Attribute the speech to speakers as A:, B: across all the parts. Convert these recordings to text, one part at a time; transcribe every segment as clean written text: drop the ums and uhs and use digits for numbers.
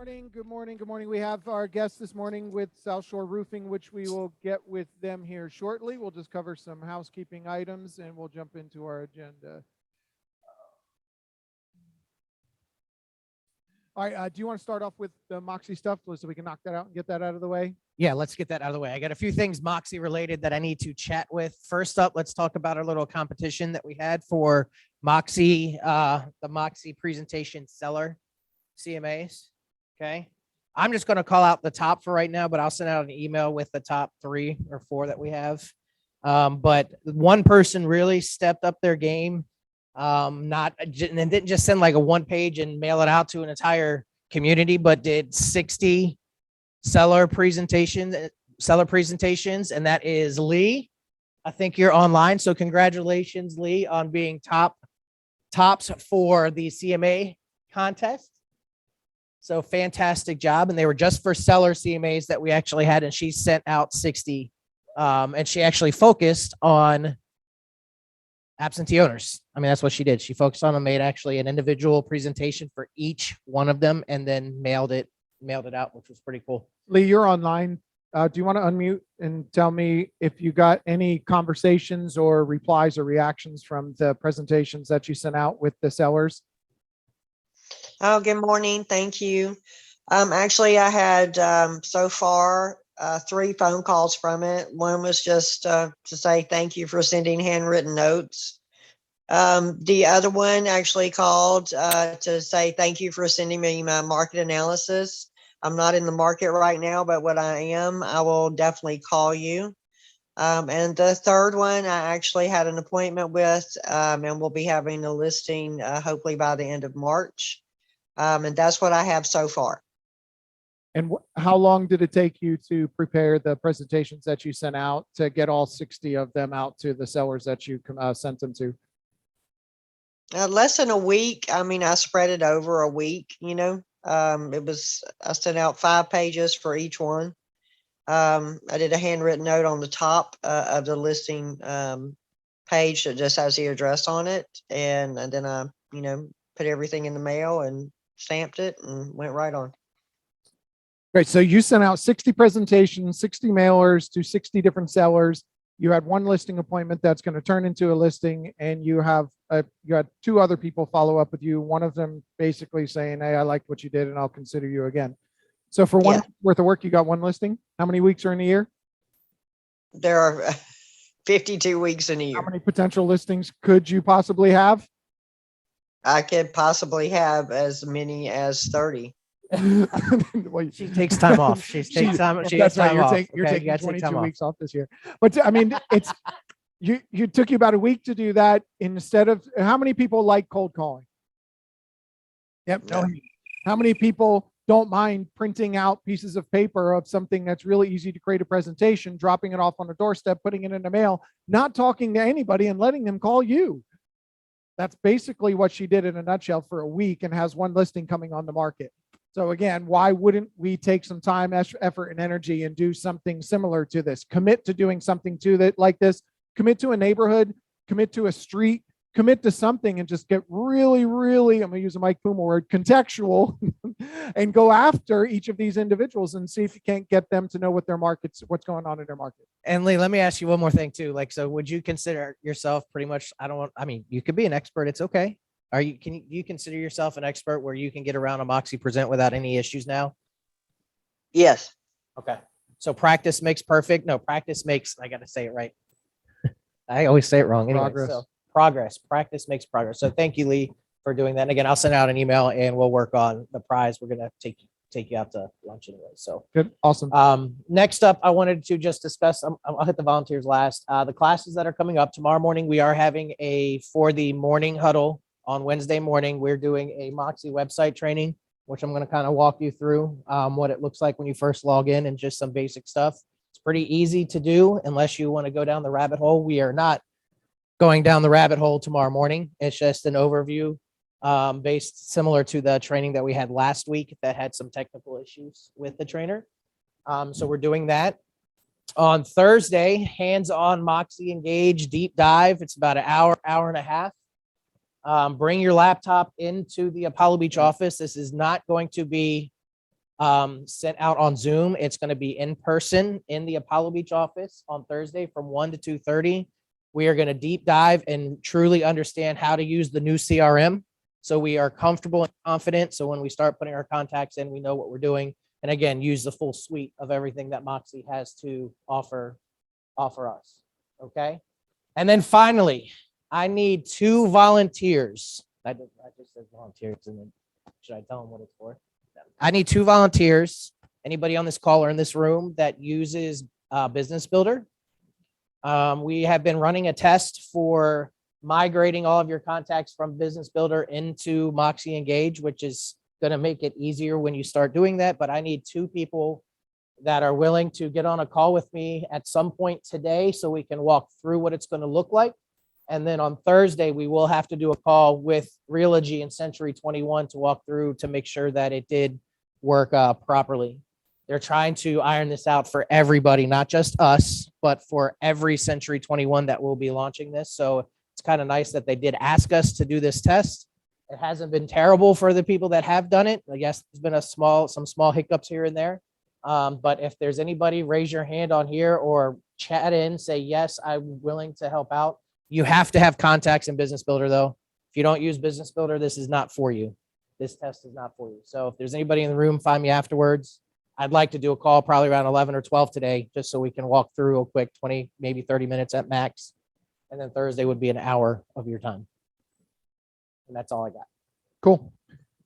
A: morning. Good morning. Good morning. We have our guest this morning with South Shore Roofing, which we will get with them here shortly. We'll just cover some housekeeping items and we'll jump into our agenda. All right. Do you want to start off with the Moxie stuff so we can knock that out and get that out of the way?
B: Yeah, let's get that out of the way. I got a few things Moxie related that I need to chat with. First up, let's talk about our little competition that we had for Moxie, the Moxie presentation seller CMAs. Okay. I'm just going to call out the top for right now, but I'll send out an email with the top 3 or 4 that we have. But one person really stepped up their game. And didn't just send like a 1-page and mail it out to an entire community, but did 60 seller presentations, and that is Lee. I think you're online, so congratulations, Lee, on being tops for the CMA contest. So fantastic job, and they were just for seller CMAs that we actually had, and she sent out 60, and she actually focused on absentee owners. I mean, that's what she did. She focused on them, made actually an individual presentation for each one of them, and then mailed it out, which was pretty cool.
A: Lee, you're online. Do you want to unmute and tell me if you got any conversations or replies or reactions from the presentations that you sent out with the sellers?
C: Oh, good morning. Thank you. Actually, I had so far 3 phone calls from it. One was just to say thank you for sending handwritten notes. The other one actually called to say thank you for sending me my market analysis. I'm not in the market right now, but when I am, I will definitely call you. And the third one, I actually had an appointment with, and we'll be having a listing hopefully by the end of March. And that's what I have so far.
A: And how long did it take you to prepare the presentations that you sent out to get all 60 of them out to the sellers that you sent them to?
C: Less than a week. I mean, I spread it over a week, I sent out 5 pages for each one. I did a handwritten note on the top of the listing page that just has the address on it. And then I, put everything in the mail and stamped it and went right on.
A: Great. So you sent out 60 presentations, 60 mailers to 60 different sellers. You had 1 listing appointment that's going to turn into a listing, and you had 2 other people follow up with you. One of them basically saying, "Hey, I liked what you did, and I'll consider you again." So for 1 week worth of work, you got 1 listing. How many weeks are in a year?
C: There are 52 weeks in a year.
A: How many potential listings could you possibly have?
C: I could possibly have as many as 30.
A: Well,
B: She takes time off. She takes time. She
A: that's
B: takes time
A: right.
B: off.
A: You're
B: Okay,
A: taking 22 weeks off this year. But I mean, it's you took you about a week to do that instead of how many people like cold calling? Yep. No. How many people don't mind printing out pieces of paper of something that's really easy to create a presentation, dropping it off on a doorstep, putting it in the mail, not talking to anybody and letting them call you? That's basically what she did in a nutshell for a week, and has 1 listing coming on the market. So again, why wouldn't we take some time, effort, and energy and do something similar to this? Commit to doing something to that like this. Commit to a neighborhood, commit to a street, commit to something, and just get really, really, I'm going to use a Mike Puma word, contextual, and go after each of these individuals and see if you can't get them to know what their markets, what's going on in their market.
B: And Lee, let me ask you one more thing too. So would you consider yourself pretty much, you could be an expert. It's okay. Can you consider yourself an expert where you can get around a Moxie present without any issues now?
C: Yes.
B: Okay. So practice makes perfect. No, practice makes, I got to say it right. I always say it wrong. Anyway, progress. Practice makes progress. So thank you, Lee, for doing that. And again, I'll send out an email and we'll work on the prize. We're going to take you out to lunch anyway. So
A: good. Awesome.
B: Next up, I wanted to just discuss, I'll hit the volunteers last, the classes that are coming up tomorrow morning. We are having for the morning huddle on Wednesday morning, we're doing a Moxie website training, which I'm going to kind of walk you through what it looks like when you first log in and just some basic stuff. It's pretty easy to do unless you want to go down the rabbit hole. We are not going down the rabbit hole tomorrow morning. It's just an overview based similar to the training that we had last week that had some technical issues with the trainer. So we're doing that. On Thursday, hands-on Moxie Engage deep dive. It's about an hour and a half. Bring your laptop into the Apollo Beach office. This is not going to be sent out on Zoom. It's going to be in person in the Apollo Beach office on Thursday from 1 to 2:30. We are going to deep dive and truly understand how to use the new CRM. So we are comfortable and confident. So when we start putting our contacts in, we know what we're doing. And again, use the full suite of everything that Moxie has to offer us. Okay. And then finally, I need 2 volunteers. I just said volunteers, and then should I tell them what it's for? I need 2 volunteers. Anybody on this call or in this room that uses Business Builder. We have been running a test for migrating all of your contacts from Business Builder into Moxie Engage, which is going to make it easier when you start doing that. But I need 2 people that are willing to get on a call with me at some point today so we can walk through what it's going to look like. And then on Thursday, we will have to do a call with Realogy and Century 21 to walk through to make sure that it did work properly. They're trying to iron this out for everybody, not just us, but for every Century 21 that will be launching this. So it's kind of nice that they did ask us to do this test. It hasn't been terrible for the people that have done it. I guess there's been some small hiccups here and there. But if there's anybody, raise your hand on here or chat in, say, yes, I'm willing to help out. You have to have contacts in Business Builder, though. If you don't use Business Builder, this is not for you. This test is not for you. So if there's anybody in the room, find me afterwards. I'd like to do a call probably around 11 or 12 today, just so we can walk through a quick 20, maybe 30 minutes at max. And then Thursday would be an hour of your time. And that's all I got.
A: Cool.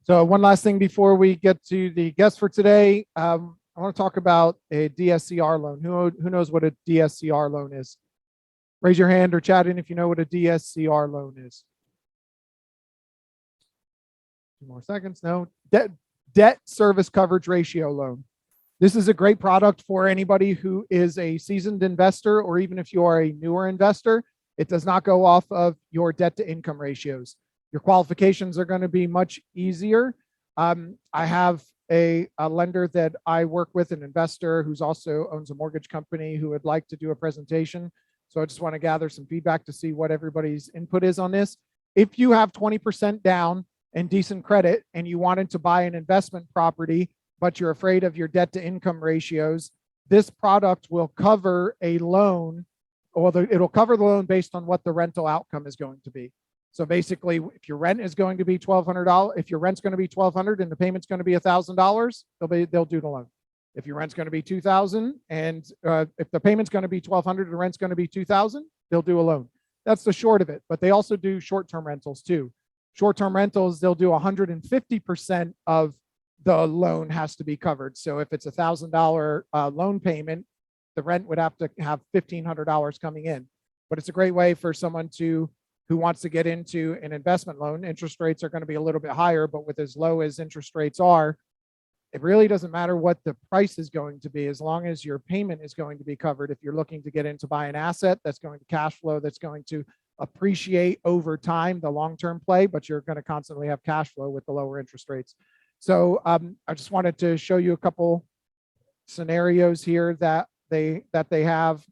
A: So one last thing before we get to the guest for today. I want to talk about a DSCR loan. Who knows what a DSCR loan is? Raise your hand or chat in if you know what a DSCR loan is. 2 more seconds. No. Debt service coverage ratio loan. This is a great product for anybody who is a seasoned investor, or even if you are a newer investor. It does not go off of your debt to income ratios. Your qualifications are going to be much easier. I have a lender that I work with, an investor who's also owns a mortgage company, who would like to do a presentation. So I just want to gather some feedback to see what everybody's input is on this. If you have 20% down and decent credit and you wanted to buy an investment property, but you're afraid of your debt to income ratios, this product will cover a loan, or it'll cover the loan based on what the rental outcome is going to be. So basically, if your rent is going to be $1,200, if your rent's going to be $1,200 and the payment's going to be $1,000, they'll do the loan. If your rent's going to be $2,000 and if the payment's going to be $1,200 and the rent's going to be $2,000, they'll do a loan. That's the short of it. But they also do short-term rentals too. Short-term rentals, they'll do 150% of the loan has to be covered. So if it's $1,000 loan payment, the rent would have to have $1,500 coming in. But it's a great way for someone who wants to get into an investment loan. Interest rates are going to be a little bit higher, but with as low as interest rates are, it really doesn't matter what the price is going to be, as long as your payment is going to be covered. If you're looking to get into buy an asset that's going to cash flow, that's going to appreciate over time, the long-term play, but you're going to constantly have cash flow with the lower interest rates. So I just wanted to show you a couple scenarios here that they have.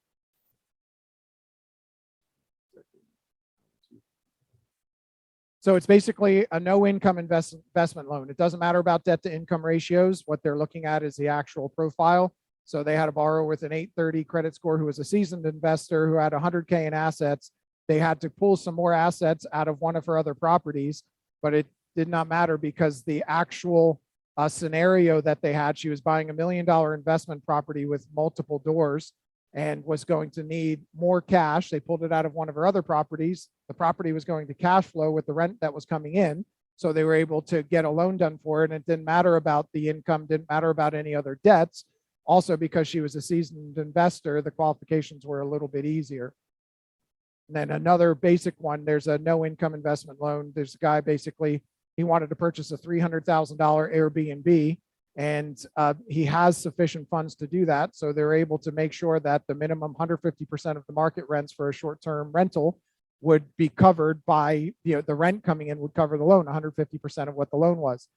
A: So it's basically a no income investment loan. It doesn't matter about debt to income ratios. What they're looking at is the actual profile. So they had a borrower with an 830 credit score who was a seasoned investor who had 100K in assets. They had to pull some more assets out of one of her other properties, but it did not matter because the actual scenario that they had, she was buying $1 million investment property with multiple doors and was going to need more cash. They pulled it out of one of her other properties. The property was going to cash flow with the rent that was coming in. So they were able to get a loan done for it. And it didn't matter about the income, didn't matter about any other debts. Also, because she was a seasoned investor, the qualifications were a little bit easier. And then another basic one, there's a no income investment loan. There's a guy, basically, he wanted to purchase a $300,000 Airbnb. And he has sufficient funds to do that. So they're able to make sure that the minimum 150% of the market rents for a short-term rental would be covered by, the rent coming in would cover the loan, 150% of what the loan was.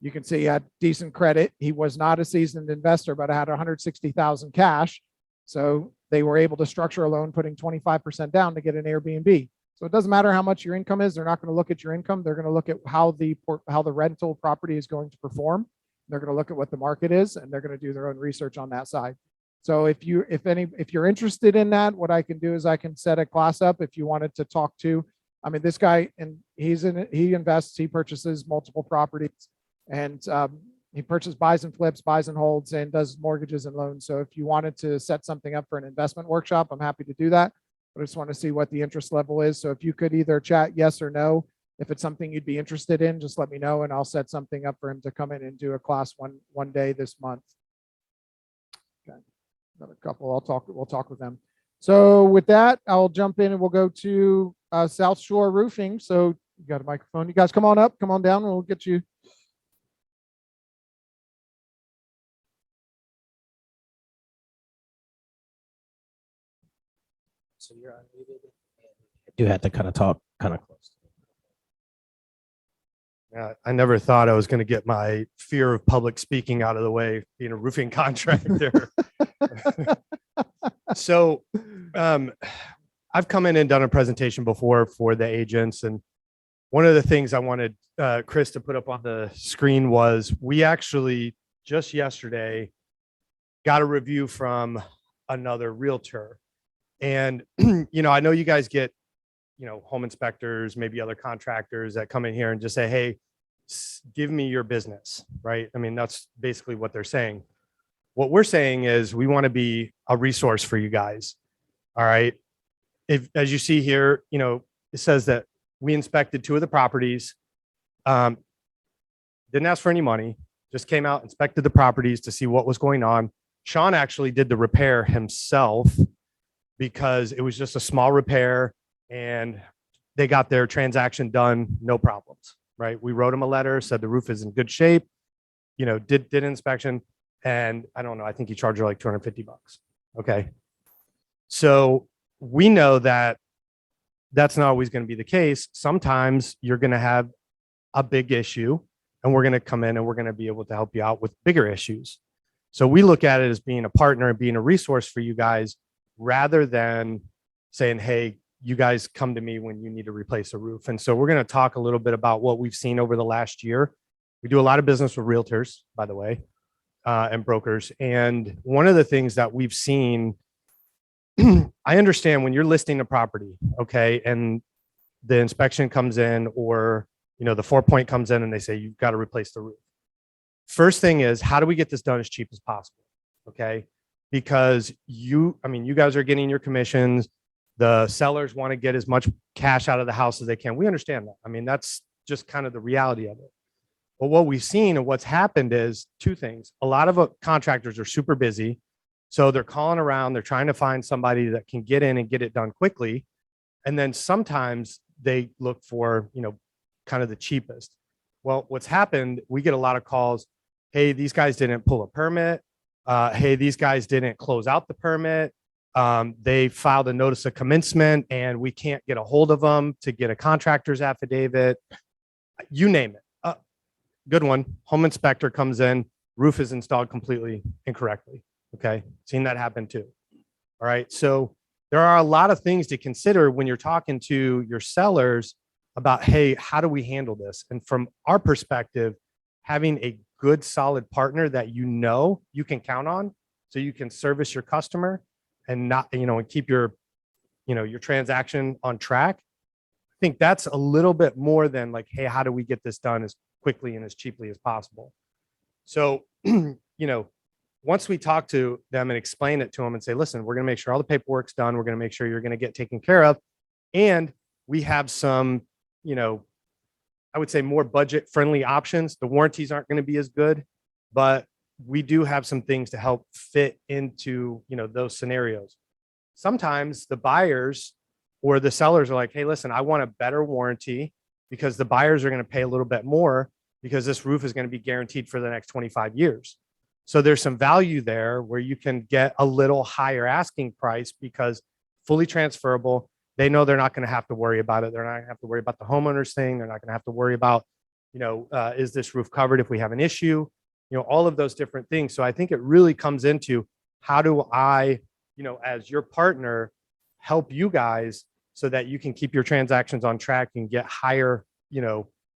A: You can see he had decent credit. He was not a seasoned investor, but had 160,000 cash. So they were able to structure a loan, putting 25% down to get an Airbnb. So it doesn't matter how much your income is. They're not going to look at your income. They're going to look at how the rental property is going to perform. They're going to look at what the market is, and they're going to do their own research on that side. So if you're interested in that, what I can do is I can set a class up if you wanted to talk to. I mean, this guy, and he invests, he purchases multiple properties, and he buys and flips, buys and holds, and does mortgages and loans. So if you wanted to set something up for an investment workshop, I'm happy to do that. But I just want to see what the interest level is. So if you could either chat yes or no, if it's something you'd be interested in, just let me know, and I'll set something up for him to come in and do a class one day this month. Okay, another couple. We'll talk with them. So with that, I'll jump in and we'll go to South Shore Roofing. So you got a microphone. You guys come on up, come on down, and we'll get you.
B: So you're unmuted. I do have to kind of talk kind of close.
D: Yeah, I never thought I was going to get my fear of public speaking out of the way, being a roofing contractor. So I've come in and done a presentation before for the agents. And one of the things I wanted Chris to put up on the screen was we actually just yesterday got a review from another realtor. And, I know you guys get, home inspectors, maybe other contractors that come in here and just say, hey, give me your business, right? I mean, that's basically what they're saying. What we're saying is we want to be a resource for you guys. All right. If, as you see here, it says that we inspected 2 of the properties, didn't ask for any money, just came out, inspected the properties to see what was going on. Sean actually did the repair himself because it was just a small repair and they got their transaction done, no problems, right? We wrote him a letter, said the roof is in good shape, did inspection. And I don't know, I think he charged her like $250. Okay. So we know that that's not always going to be the case. Sometimes you're going to have a big issue and we're going to come in and we're going to be able to help you out with bigger issues. So we look at it as being a partner and being a resource for you guys rather than saying, hey, you guys come to me when you need to replace a roof. And so we're going to talk a little bit about what we've seen over the last year. We do a lot of business with realtors, by the way, and brokers. And one of the things that we've seen, I understand when you're listing a property, okay, and the inspection comes in or, the 4-point comes in and they say, you've got to replace the roof. First thing is, how do we get this done as cheap as possible? Okay. Because you guys are getting your commissions. The sellers want to get as much cash out of the house as they can. We understand that. I mean, that's just kind of the reality of it. But what we've seen and what's happened is 2 things. A lot of contractors are super busy. So they're calling around, they're trying to find somebody that can get in and get it done quickly. And then sometimes they look for, kind of the cheapest. Well, what's happened, we get a lot of calls. Hey, these guys didn't pull a permit. Hey, these guys didn't close out the permit. They filed a notice of commencement and we can't get a hold of them to get a contractor's affidavit. You name it. Good one. Home inspector comes in, roof is installed completely incorrectly. Okay. Seen that happen too. All right. So there are a lot of things to consider when you're talking to your sellers about, hey, how do we handle this? And from our perspective, having a good, solid partner that you can count on so you can service your customer and not, and keep your transaction on track. I think that's a little bit more than like, hey, how do we get this done as quickly and as cheaply as possible? So, once we talk to them and explain it to them and say, listen, we're going to make sure all the paperwork's done. We're going to make sure you're going to get taken care of. And we have some, I would say more budget friendly options. The warranties aren't going to be as good, but we do have some things to help fit into, those scenarios. Sometimes the buyers or the sellers are like, hey, listen, I want a better warranty because the buyers are going to pay a little bit more because this roof is going to be guaranteed for the next 25 years. So there's some value there where you can get a little higher asking price because fully transferable. They know they're not going to have to worry about it. They're not going to have to worry about the homeowners thing. They're not going to have to worry about, is this roof covered if we have an issue? All of those different things. So I think it really comes into how do I, as your partner, help you guys so that you can keep your transactions on track and get higher,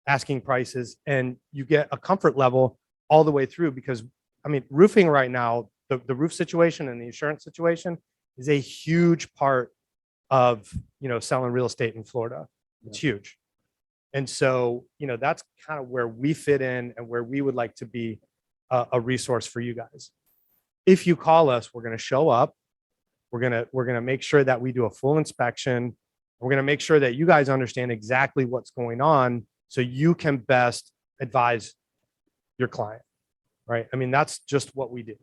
D: asking prices, and you get a comfort level all the way through, because I mean, roofing right now, the roof situation and the insurance situation is a huge part of, selling real estate in Florida. It's huge. And so, that's kind of where we fit in and where we would like to be a resource for you guys. If you call us, we're going to show up. We're going to make sure that we do a full inspection. We're going to make sure that you guys understand exactly what's going on so you can best advise your client, right? I mean, that's just what we do.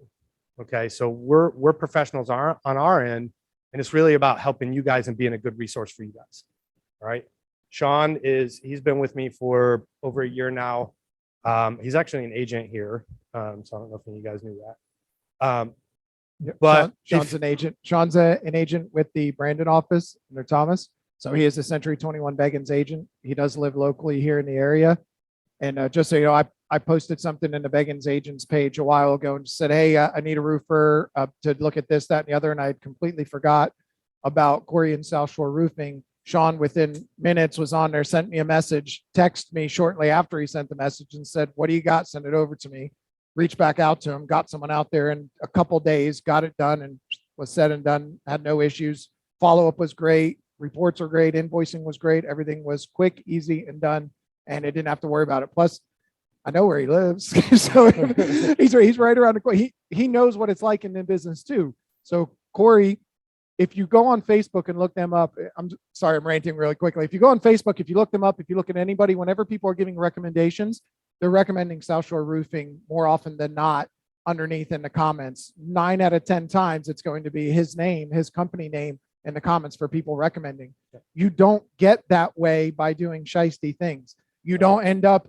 D: Okay. So we're professionals on our end, and it's really about helping you guys and being a good resource for you guys. All right. Sean he's been with me for over a year now. He's actually an agent here. So I don't know if any of you guys knew that. But
A: Sean's an agent. Sean's an agent with the Brandon office under Thomas. So he is a Century 21 Beggins agent. He does live locally here in the area. And just so you know, I posted something in the Beggins agents page a while ago and said, hey, I need a roofer to look at this, that, and the other. And I completely forgot about Corey and South Shore Roofing. Sean, within minutes, was on there, sent me a message, texted me shortly after he sent the message and said, what do you got? Send it over to me. Reached back out to him, got someone out there in a couple days, got it done, and was said and done, had no issues. Follow-up was great. Reports are great. Invoicing was great. Everything was quick, easy, and done. And it didn't have to worry about it. Plus, I know where he lives. So he's right around the corner. He knows what it's like in the business too. So Corey, if you go on Facebook and look them up, I'm sorry, I'm ranting really quickly. If you go on Facebook, if you look them up, if you look at anybody, whenever people are giving recommendations, they're recommending South Shore Roofing more often than not underneath in the comments. 9 out of 10 times, it's going to be his name, his company name in the comments for people recommending. You don't get that way by doing shiesty things. You don't end up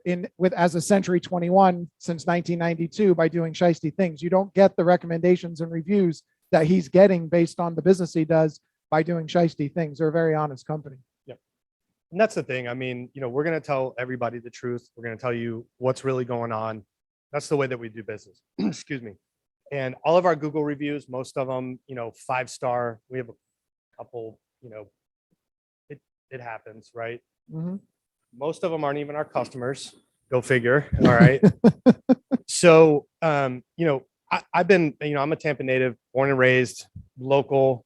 A: as a Century 21 since 1992 by doing shiesty things. You don't get the recommendations and reviews that he's getting based on the business he does by doing shiesty things. They're a very honest company.
D: Yep. And that's the thing. I mean, we're going to tell everybody the truth. We're going to tell you what's really going on. That's the way that we do business. Excuse me. And all of our Google reviews, most of them, 5-star. We have a couple, it happens, right?
A: Mm-hmm.
D: Most of them aren't even our customers. Go figure. All right. So, I've been, I'm a Tampa native, born and raised, local.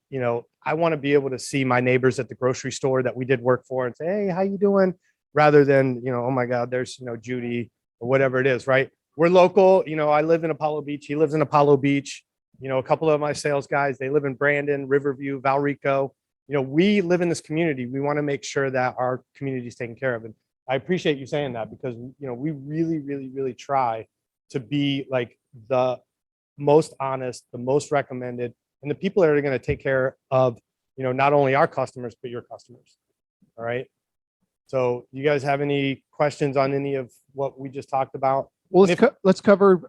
D: I want to be able to see my neighbors at the grocery store that we did work for and say, hey, how you doing? Rather than, oh my God, there's, Judy or whatever it is, right? We're local. I live in Apollo Beach. He lives in Apollo Beach. A couple of my sales guys, they live in Brandon, Riverview, Valrico. We live in this community. We want to make sure that our community is taken care of. And I appreciate you saying that because, we really, really, really try to be like the most honest, the most recommended, and the people that are going to take care of, not only our customers, but your customers. All right. So you guys have any questions on any of what we just talked about?
A: Well, let's cover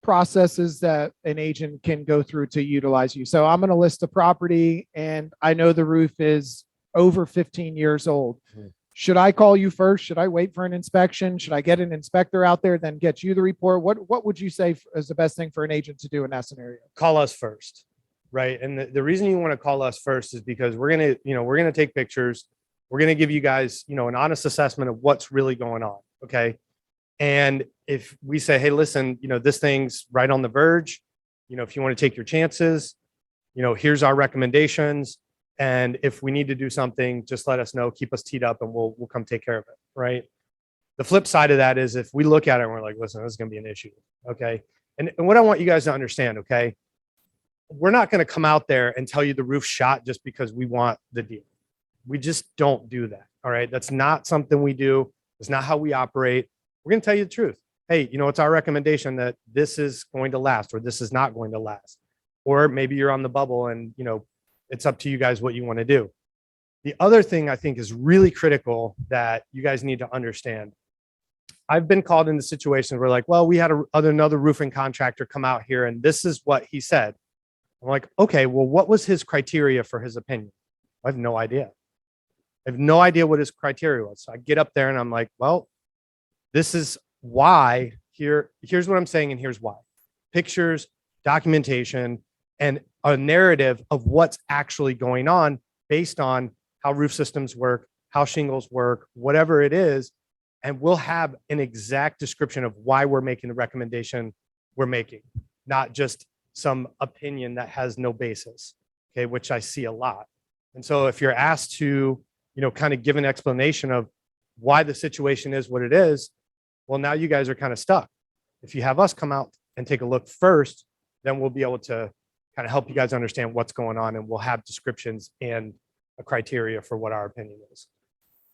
A: processes that an agent can go through to utilize you. So I'm going to list a property and I know the roof is over 15 years old. Mm-hmm. Should I call you first? Should I wait for an inspection? Should I get an inspector out there, then get you the report? What would you say is the best thing for an agent to do in that scenario? Call
D: us first, right? And the reason you want to call us first is because we're going to take pictures. We're going to give you guys, an honest assessment of what's really going on. Okay. And if we say, hey, listen, this thing's right on the verge, if you want to take your chances, here's our recommendations. And if we need to do something, just let us know, keep us teed up and we'll come take care of it. Right. The flip side of that is if we look at it and we're like, listen, this is going to be an issue. Okay. And what I want you guys to understand, okay, we're not going to come out there and tell you the roof's shot just because we want the deal. We just don't do that. All right. That's not something we do. It's not how we operate. We're going to tell you the truth. Hey, it's our recommendation that this is going to last or this is not going to last. Or maybe you're on the bubble and, it's up to you guys what you want to do. The other thing I think is really critical that you guys need to understand. I've been called into situations where like, well, we had another roofing contractor come out here and this is what he said. I'm like, okay, well, what was his criteria for his opinion? I have no idea. I have no idea what his criteria was. So I get up there and I'm like, well, this is why here's what I'm saying. And here's why. Pictures, documentation, and a narrative of what's actually going on based on how roof systems work, how shingles work, whatever it is. and we'll have an exact description of why we're making the recommendation we're making, not just some opinion that has no basis, okay, which I see a lot. And so if you're asked to, kind of give an explanation of why the situation is what it is, well, now you guys are kind of stuck. If you have us come out and take a look first, then we'll be able to kind of help you guys understand what's going on, and we'll have descriptions and a criteria for what our opinion is.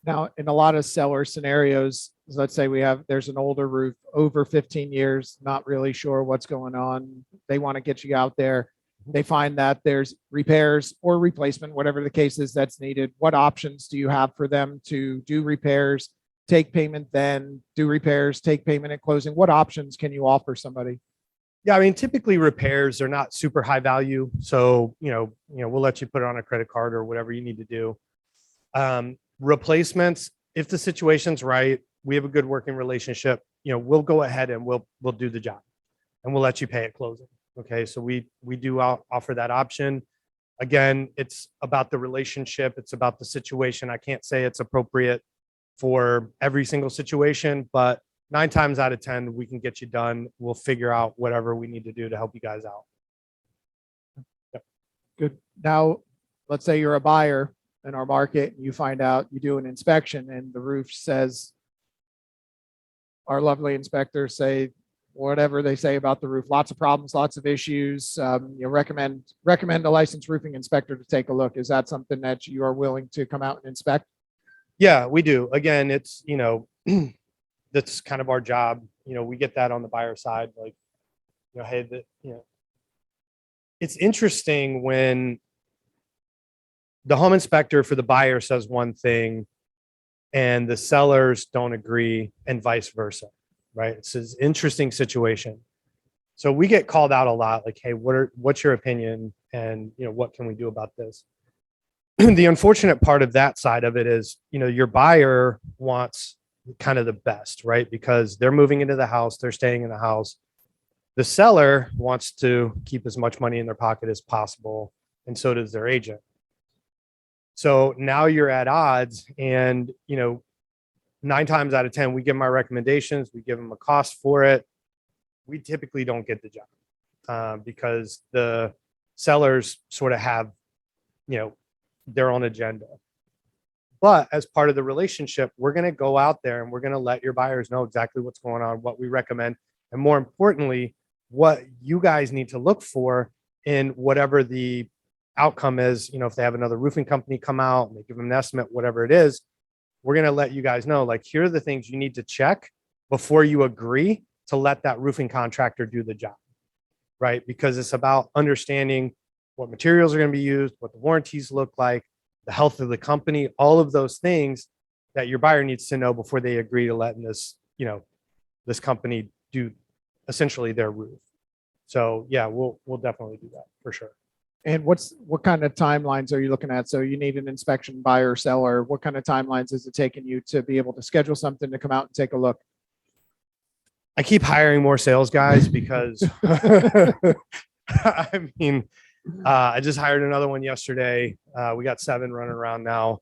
A: Now, in a lot of seller scenarios, let's say there's an older roof over 15 years, not really sure what's going on. They want to get you out there. They find that there's repairs or replacement, whatever the case is that's needed. What options do you have for them to do repairs, take payment, then do repairs, take payment at closing? What options can you offer somebody?
D: Yeah, I mean, typically repairs are not super high value. So, we'll let you put it on a credit card or whatever you need to do. Replacements, if the situation's right, we have a good working relationship, we'll go ahead and we'll do the job, and we'll let you pay at closing. Okay. So we do offer that option. Again, it's about the relationship. It's about the situation. I can't say it's appropriate for every single situation, but 9 times out of 10, we can get you done. We'll figure out whatever we need to do to help you guys out.
A: Yep. Good. Now, let's say you're a buyer in our market and you find out, you do an inspection and the roof says, our lovely inspectors say whatever they say about the roof, lots of problems, lots of issues. Recommend a licensed roofing inspector to take a look. Is that something that you are willing to come out and inspect?
D: Yeah, we do. Again, it's, that's kind of our job. We get that on the buyer side. Like, hey, it's interesting when the home inspector for the buyer says one thing and the sellers don't agree, and vice versa, right? It's an interesting situation. So we get called out a lot, like, hey, what's your opinion? And, what can we do about this? The unfortunate part of that side of it is, your buyer wants kind of the best, right? Because they're moving into the house, they're staying in the house. The seller wants to keep as much money in their pocket as possible, and so does their agent. So now you're at odds, and 9 times out of 10, we give them our recommendations, we give them a cost for it. We typically don't get the job because the sellers sort of have, their own agenda. But as part of the relationship, we're going to go out there and we're going to let your buyers know exactly what's going on, what we recommend, and more importantly, what you guys need to look for in whatever the outcome is. If they have another roofing company come out and they give them an estimate, whatever it is, we're going to let you guys know, like, here are the things you need to check before you agree to let that roofing contractor do the job, right? Because it's about understanding what materials are going to be used, what the warranties look like, the health of the company, all of those things that your buyer needs to know before they agree to letting this, this company do essentially their roof. So yeah, we'll definitely do that for sure.
A: And what kind of timelines are you looking at? So you need an inspection, buyer, seller. What kind of timelines is it taking you to be able to schedule something to come out and take a look?
D: I keep hiring more sales guys because I mean, I just hired another one yesterday. We got 7 running around now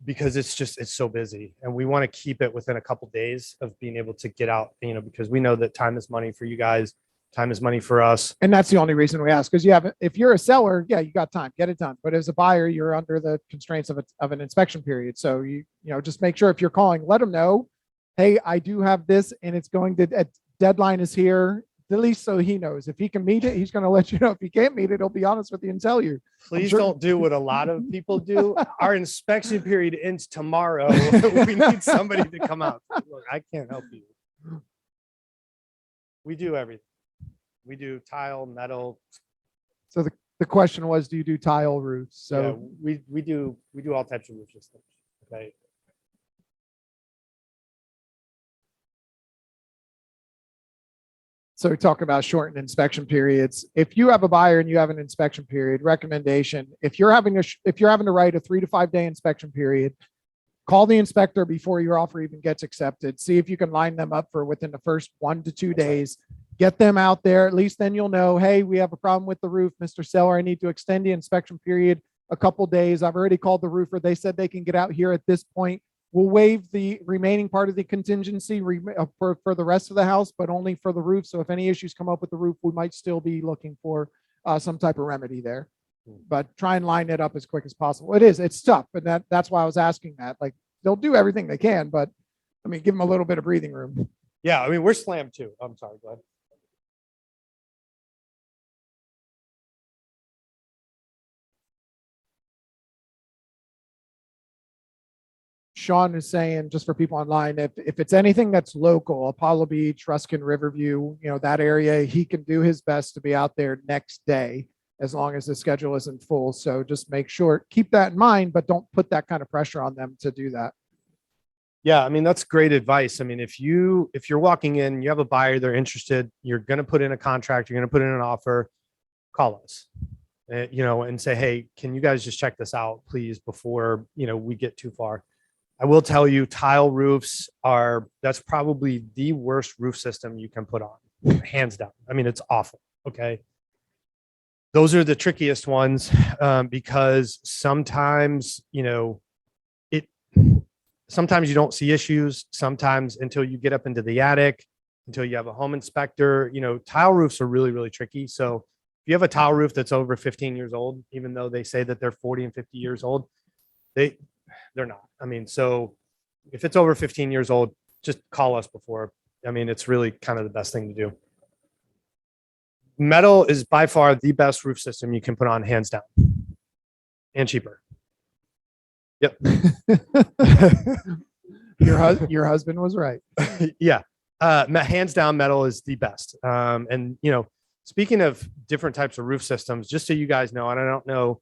D: because it's so busy, and we want to keep it within a couple days of being able to get out, because we know that time is money for you guys. Time is money for us.
A: And that's the only reason we ask, because if you're a seller, yeah, you got time, get it done. But as a buyer, you're under the constraints of an inspection period. So just make sure if you're calling, let them know, hey, I do have this, and it's going to deadline is here. At least so he knows if he can meet it, he's going to let you know. If he can't meet it, he'll be honest with you and tell you.
D: Please don't do what a lot of people do. Our inspection period ends tomorrow. We need somebody to come out. Look, I can't help you. We do everything. We do tile, metal.
A: So the question was, do you do tile roofs? So
D: yeah, we do all types of roof systems. Okay.
A: So we talk about shortened inspection periods. If you have a buyer and you have an inspection period, recommendation, if you're having to write a 3 to 5 day inspection period, call the inspector before your offer even gets accepted. See if you can line them up for within the first 1 to 2 days. Get them out there. At least then you'll know, hey, we have a problem with the roof, Mr. Seller. I need to extend the inspection period a couple days. I've already called the roofer. They said they can get out here at this point. we'll waive the remaining part of the contingency for the rest of the house, but only for the roof. So if any issues come up with the roof, we might still be looking for some type of remedy there. But try and line it up as quick as possible. It's tough, but that's why I was asking that. Like, they'll do everything they can, but I mean, give them a little bit of breathing room.
D: Yeah, I mean, we're slammed too. I'm sorry, go ahead.
A: Sean is saying, just for people online, if it's anything that's local, Apollo Beach, Ruskin, Riverview, that area, he can do his best to be out there next day as long as the schedule isn't full. So just make sure, keep that in mind, but don't put that kind of pressure on them to do that.
D: Yeah, I mean, that's great advice. I mean, if you're walking in, you have a buyer, they're interested, you're going to put in a contract, you're going to put in an offer, call us, and say, hey, can you guys just check this out, please, before, we get too far. I will tell you, tile roofs that's probably the worst roof system you can put on, hands down. I mean, it's awful. Okay. Those are the trickiest ones because sometimes, sometimes you don't see issues. Sometimes until you get up into the attic, until you have a home inspector, tile roofs are really, really tricky. So if you have a tile roof that's over 15 years old, even though they say that they're 40 and 50 years old, they're not. I mean, so if it's over 15 years old, just call us before. I mean, it's really kind of the best thing to do. Metal is by far the best roof system you can put on, hands down, and cheaper. Yep.
A: Your husband was right.
D: Yeah. Hands down, metal is the best. And, speaking of different types of roof systems, just so you guys know, and I don't know,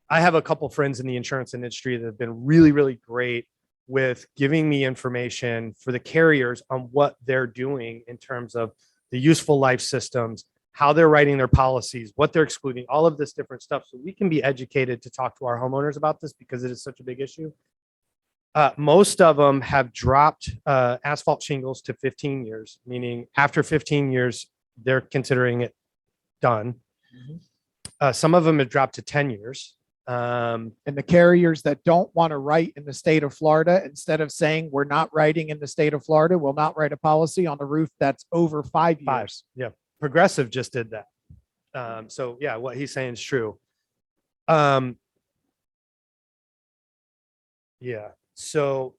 D: I have a couple friends in the insurance industry that have been really, really great with giving me information for the carriers on what they're doing in terms of the useful life systems, how they're writing their policies, what they're excluding, all of this different stuff. So we can be educated to talk to our homeowners about this because it is such a big issue. Most of them have dropped asphalt shingles to 15 years, meaning after 15 years, they're considering it done. Some of them have dropped to 10 years.
A: And the carriers that don't want to write in the state of Florida, instead of saying we're not writing in the state of Florida, will not write a policy on the roof that's over 5 years.
D: Yeah. Progressive just did that. So yeah, what he's saying is true. Yeah. So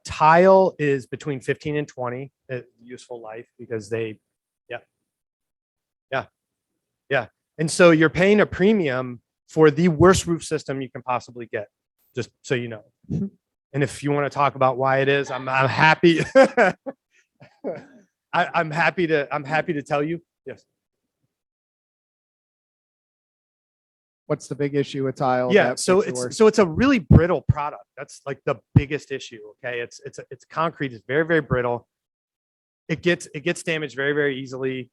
D: tile is between 15 and 20 useful life because yeah. And so you're paying a premium for the worst roof system you can possibly get, just so you know. And if you want to talk about why it is, I'm happy. I'm happy to tell you. Yes.
A: What's the big issue with tile?
D: Yeah, so it's a really brittle product. That's like the biggest issue. Okay, it's concrete. It's very, very brittle. It gets damaged very, very easily.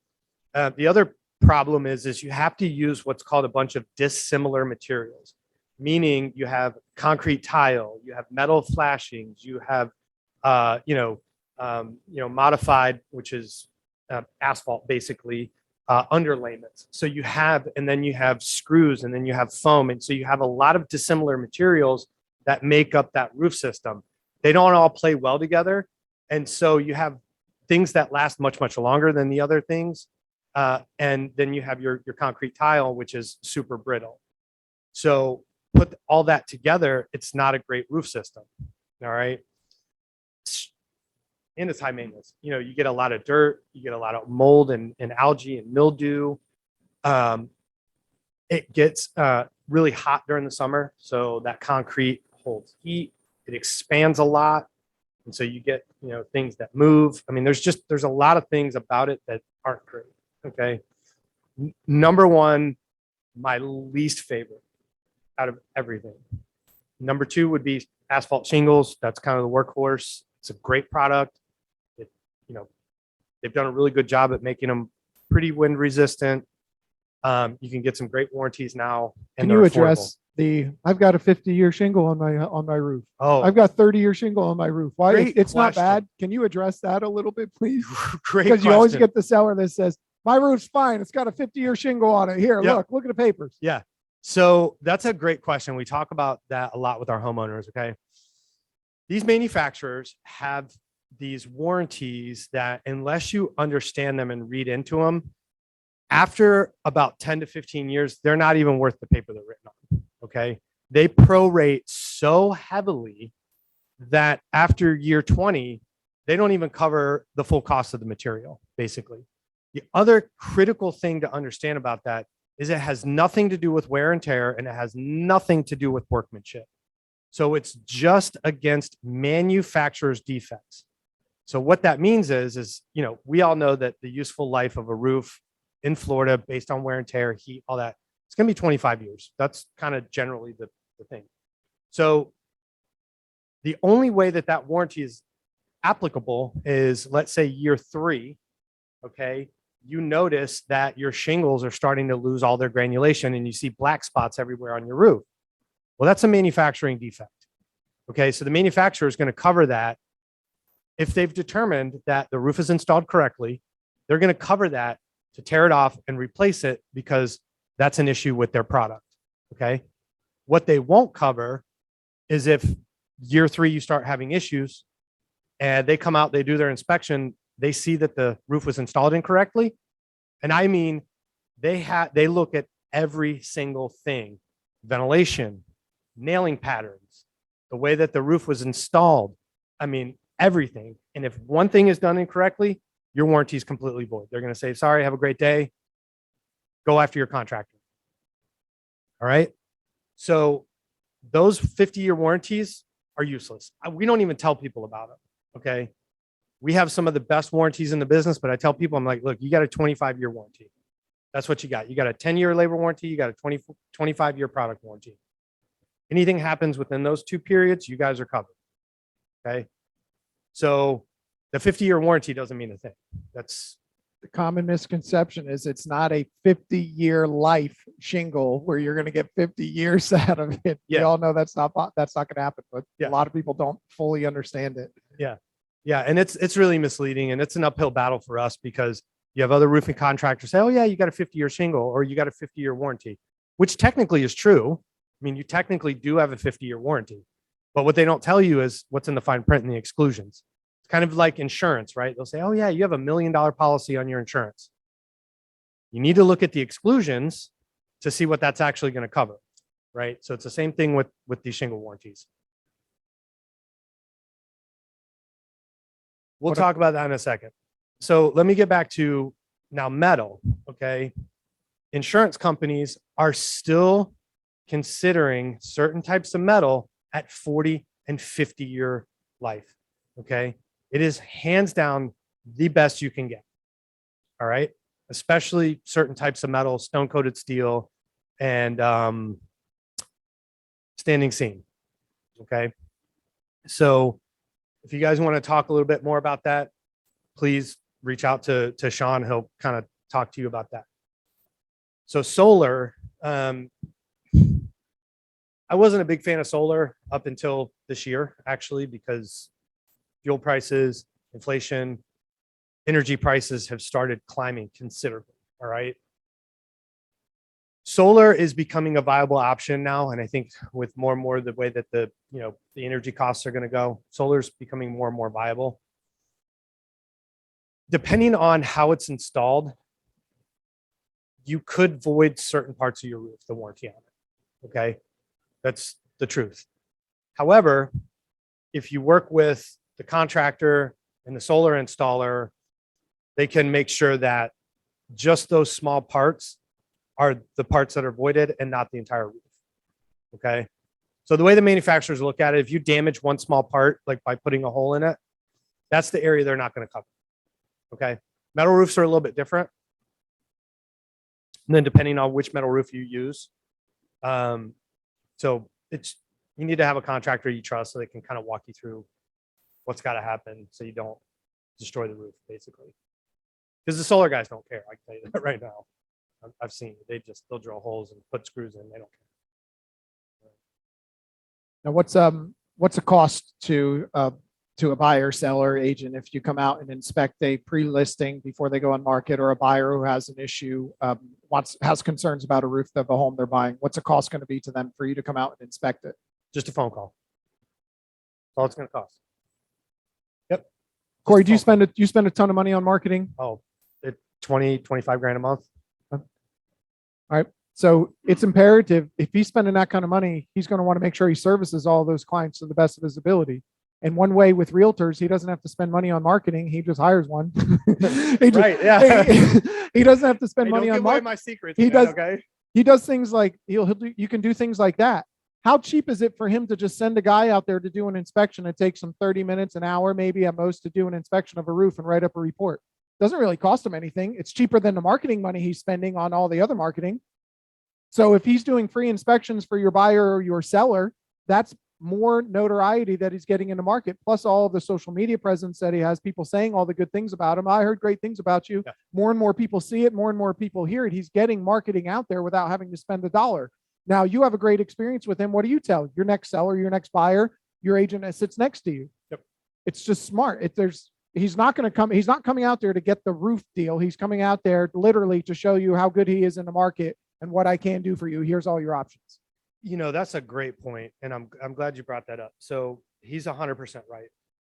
D: The other problem is you have to use what's called a bunch of dissimilar materials, meaning you have concrete tile, you have metal flashings, you have modified, which is asphalt basically, underlayments. So you have, and then you have screws, and then you have foam, and so you have a lot of dissimilar materials that make up that roof system. They don't all play well together, and so you have things that last much, much longer than the other things. And then you have your concrete tile, which is super brittle. So put all that together, it's not a great roof system. All right. And it's high maintenance. You get a lot of dirt, you get a lot of mold and algae and mildew. It gets really hot during the summer. So that concrete holds heat. It expands a lot. And so you get, things that move. I mean, there's a lot of things about it that aren't great. Okay. Number one, my least favorite out of everything. Number two would be asphalt shingles. That's kind of the workhorse. It's a great product. They've done a really good job at making them pretty wind resistant. You can get some great warranties now.
A: Can you address I've got a 50-year shingle on my roof.
D: Oh,
A: I've got 30-year shingle on my roof. Why?
D: Great
A: It's not
D: question.
A: bad. Can you address that a little bit, please?
D: great.
A: Because you always
D: question.
A: get the seller that says, my roof's fine. It's got a 50-year shingle on it. Here,
D: Yeah.
A: look at the papers.
D: Yeah. So that's a great question. We talk about that a lot with our homeowners. Okay. these manufacturers have these warranties that unless you understand them and read into them, after about 10 to 15 years, they're not even worth the paper they're written on. Okay. They prorate so heavily that after year 20, they don't even cover the full cost of the material, basically. The other critical thing to understand about that is it has nothing to do with wear and tear, and it has nothing to do with workmanship. So it's just against manufacturer's defects. So what that means is, we all know that the useful life of a roof in Florida, based on wear and tear, heat, all that, it's going to be 25 years. That's kind of generally the thing. So the only way that warranty is applicable is, let's say, year 3, okay? You notice that your shingles are starting to lose all their granulation and you see black spots everywhere on your roof. Well, that's a manufacturing defect. Okay, so the manufacturer is going to cover that. If they've determined that the roof is installed correctly, they're going to cover that to tear it off and replace it because that's an issue with their product. Okay, what they won't cover is if year 3 you start having issues and they come out, they do their inspection, they see that the roof was installed incorrectly. And I mean, they look at every single thing: ventilation, nailing patterns, the way that the roof was installed. I mean, everything. And if one thing is done incorrectly, your warranty is completely void. They're going to say, sorry, have a great day. Go after your contractor. All right. So those 50-year warranties are useless. We don't even tell people about them. Okay. We have some of the best warranties in the business, but I tell people, I'm like, look, you got a 25-year warranty. That's what you got. You got a 10-year labor warranty. You got a 25-year product warranty. Anything happens within those 2 periods, you guys are covered. Okay. So the 50-year warranty doesn't mean a thing. That's
A: The common misconception is it's not a 50-year life shingle where you're going to get 50 years out of it. We
D: Yeah.
A: all know that's not going to happen, but
D: Yeah.
A: a lot of people don't fully understand it.
D: Yeah, and it's really misleading, and it's an uphill battle for us because you have other roofing contractors say, oh yeah, you got a 50-year shingle or you got a 50-year warranty, which technically is true. I mean, you technically do have a 50-year warranty, but what they don't tell you is what's in the fine print and the exclusions. It's kind of like insurance, right? They'll say, oh yeah, you have $1 million policy on your insurance. You need to look at the exclusions to see what that's actually going to cover, right? So it's the same thing with these shingle warranties. We'll talk about that in a second. So let me get back to now metal. Okay. Insurance companies are still considering certain types of metal at 40 and 50-year life. Okay. It is hands down the best you can get. All right. Especially certain types of metal, stone coated steel and standing seam. Okay. So if you guys want to talk a little bit more about that, please reach out to Sean. He'll kind of talk to you about that. So solar, I wasn't a big fan of solar up until this year, actually, because fuel prices, inflation, energy prices have started climbing considerably. All right. Solar is becoming a viable option now. And I think with more and more the way that the energy costs are going to go, solar is becoming more and more viable. Depending on how it's installed, you could void certain parts of your roof, the warranty on it. Okay. That's the truth. However, if you work with the contractor and the solar installer, they can make sure that just those small parts are the parts that are voided and not the entire roof. Okay. So the way the manufacturers look at it, if you damage one small part, like by putting a hole in it, that's the area they're not going to cover. Okay. Metal roofs are a little bit different. And then depending on which metal roof you use. So you need to have a contractor you trust so they can kind of walk you through what's got to happen so you don't destroy the roof, basically. Because the solar guys don't care. I can tell you that right now. I've seen it. They'll drill holes and put screws in. They don't care.
A: Now, what's the cost to a buyer, seller, agent if you come out and inspect a pre-listing before they go on market, or a buyer who has an issue, has concerns about a roof of a home they're buying? What's the cost going to be to them for you to come out and inspect it?
D: Just a phone call. all it's going to cost. Yep.
A: Corey,
D: Just
A: do you
D: phone
A: spend a ton of money on marketing?
D: call. Oh, 25 grand a month.
A: So it's imperative, if he's spending that kind of money, he's going to want to make sure he services all those clients to the best of his ability. And one way with realtors, he doesn't have to spend money on marketing. He just hires one.
D: Right. Yeah.
A: He doesn't have to spend
D: Hey,
A: money
D: don't
A: on
D: give away
A: marketing.
D: my secrets.
A: He
D: man,
A: does-
D: Okay.
A: He does things like you can do things like that. How cheap is it for him to just send a guy out there to do an inspection? It takes him 30 minutes, an hour, maybe at most, to do an inspection of a roof and write up a report. Doesn't really cost him anything. It's cheaper than the marketing money he's spending on all the other marketing. So if he's doing free inspections for your buyer or your seller, that's more notoriety that he's getting in the market, plus all of the social media presence that he has, people saying all the good things about him. I heard great things about you.
D: Yeah.
A: More and more people see it, more and more people hear it. He's getting marketing out there without having to spend a dollar. Now you have a great experience with him. What do you tell your next seller, your next buyer, your agent that sits next to you?
D: Yep.
A: It's just smart. He's not coming out there to get the roof deal. He's coming out there literally to show you how good he is in the market and what I can do for you. Here's all your options.
D: That's a great point, and I'm glad you brought that up. So he's 100% right.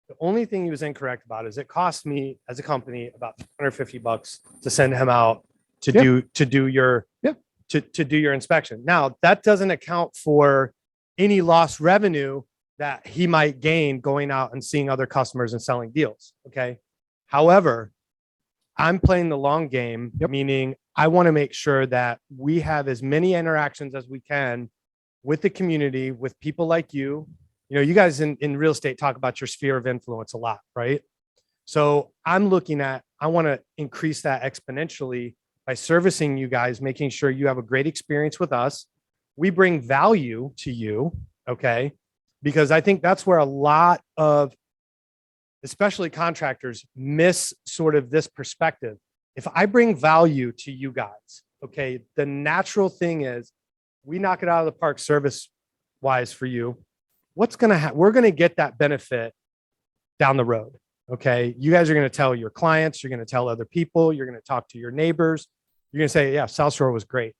D: The only thing he was incorrect about is it cost me as a company about $150 to send him out to do your inspection. Now that doesn't account for any lost revenue that he might gain going out and seeing other customers and selling deals. Okay. However, I'm playing the long game, meaning I want to make sure that we have as many interactions as we can with the community, with people like you. You guys in real estate talk about your sphere of influence a lot, right? So I want to increase that exponentially by servicing you guys, making sure you have a great experience with us. We bring value to you, okay? Because I think that's where a lot of, especially contractors, miss sort of this perspective. If I bring value to you guys, okay, the natural thing is we knock it out of the park service wise for you. What's going to happen? We're going to get that benefit down the road. Okay. You guys are going to tell your clients, you're going to tell other people, you're going to talk to your neighbors. You're going to say, yeah, South Shore was great.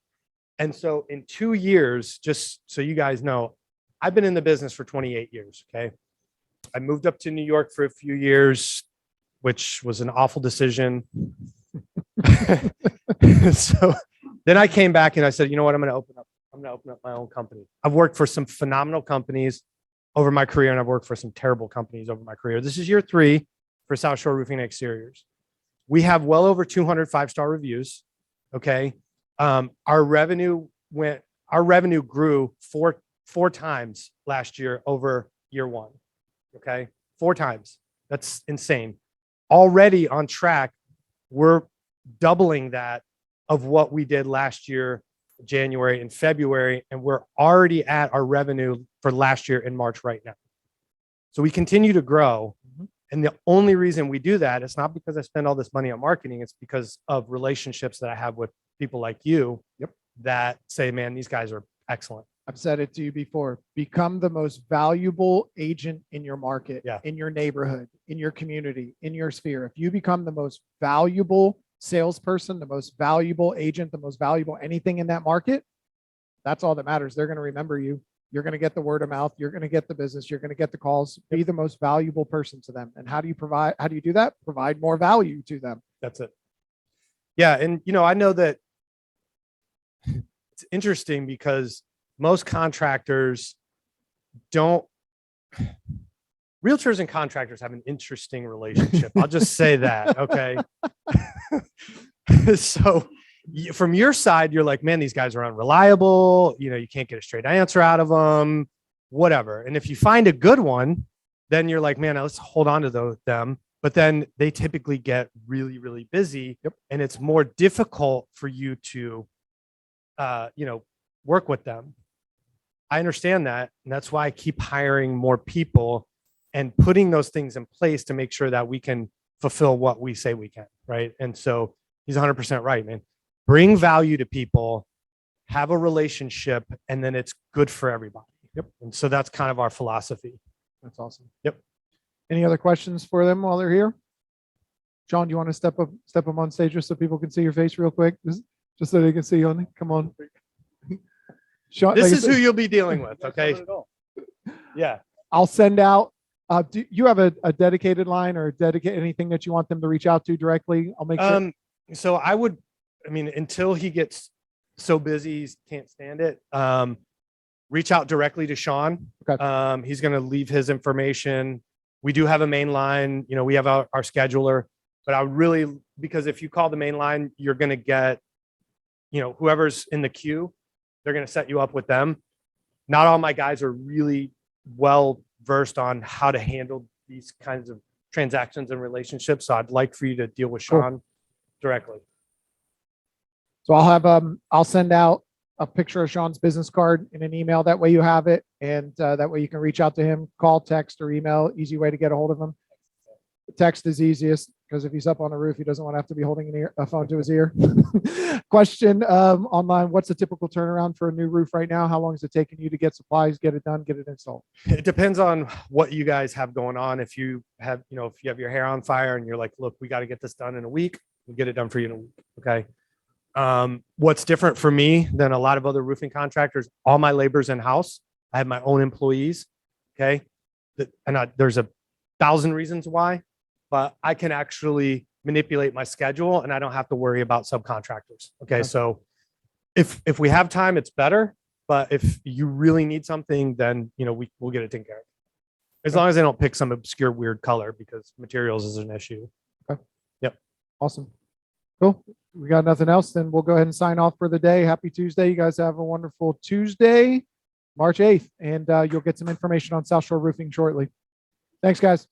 D: And so in 2 years, just so you guys know, I've been in the business for 28 years. Okay. I moved up to New York for a few years, which was an awful decision. So then I came back and I said, you know what? I'm going to open up my own company. I've worked for some phenomenal companies over my career, and I've worked for some terrible companies over my career. This is year 3 for South Shore Roofing and Exteriors. We have well over 200 5-star reviews. Okay. Our revenue grew four times last year over year 1. Okay. 4 times. That's insane. Already on track. We're doubling that of what we did last year, January and February, and we're already at our revenue for last year in March right now. So we continue to grow. And the only reason we do that, it's not because I spend all this money on marketing. It's because of relationships that I have with people like you that say, man, these guys are excellent.
A: I've said it to you before. Become the most valuable agent in your market, in your neighborhood, in your community, in your sphere. If you become the most valuable salesperson, the most valuable agent, the most valuable anything in that market, that's all that matters. They're going to remember you. You're going to get the word of mouth. You're going to get the business. You're going to get the calls. Be the most valuable person to them. And how do you do that? Provide more value to them.
D: That's it. Yeah. And, I know that it's interesting because most contractors realtors and contractors have an interesting relationship. I'll just say that. Okay. So from your side, you're like, man, these guys are unreliable. You can't get a straight answer out of them, whatever. And if you find a good one, then you're like, man, let's hold on to them. But then they typically get really, really busy. And it's more difficult for you to, work with them. I understand that. And that's why I keep hiring more people and putting those things in place to make sure that we can fulfill what we say we can. Right. And so he's 100% right, man. Bring value to people, have a relationship, and then it's good for everybody. And so that's kind of our philosophy.
A: That's awesome. Any other questions for them while they're here? John, do you want to step up on stage just so people can see your face real quick? Just so they can see you on. Come on. Sean,
D: This is who you'll be dealing with. Okay. Yeah.
A: I'll send out Do you have a dedicated line or dedicate anything that you want them to reach out to directly? I'll make sure.
D: So I mean, until he gets so busy, he can't stand it. Reach out directly to Sean.
A: Okay.
D: He's going to leave his information. We do have a main line, we have our scheduler, but I would really, because if you call the main line, you're going to get, whoever's in the queue, they're going to set you up with them. Not all my guys are really well versed on how to handle these kinds of transactions and relationships. So I'd like for you to deal with Sean directly.
A: So I'll send out a picture of Sean's business card in an email. That way you have it. And that way you can reach out to him, call, text, or email. Easy way to get a hold of him. Text is easiest because if he's up on the roof, he doesn't want to have to be holding a phone to his ear. Question online. What's the typical turnaround for a new roof right now? How long is it taking you to get supplies, get it done, get it installed?
D: It depends on what you guys have going on. If you have your hair on fire and you're like, look, we got to get this done in a week, we'll get it done for you in a week. Okay. What's different for me than a lot of other roofing contractors, all my labor's in-house. I have my own employees. Okay. There's 1,000 reasons why, but I can actually manipulate my schedule and I don't have to worry about subcontractors. Okay. So if we have time, it's better. But if you really need something, then, we'll get it taken care of. As long as I don't pick some obscure, weird color, because materials is an issue.
A: Okay.
D: Yep.
A: Awesome. Cool. We got nothing else. Then we'll go ahead and sign off for the day. Happy Tuesday. You guys have a wonderful Tuesday, March 8th, and you'll get some information on South Shore Roofing shortly. Thanks, guys.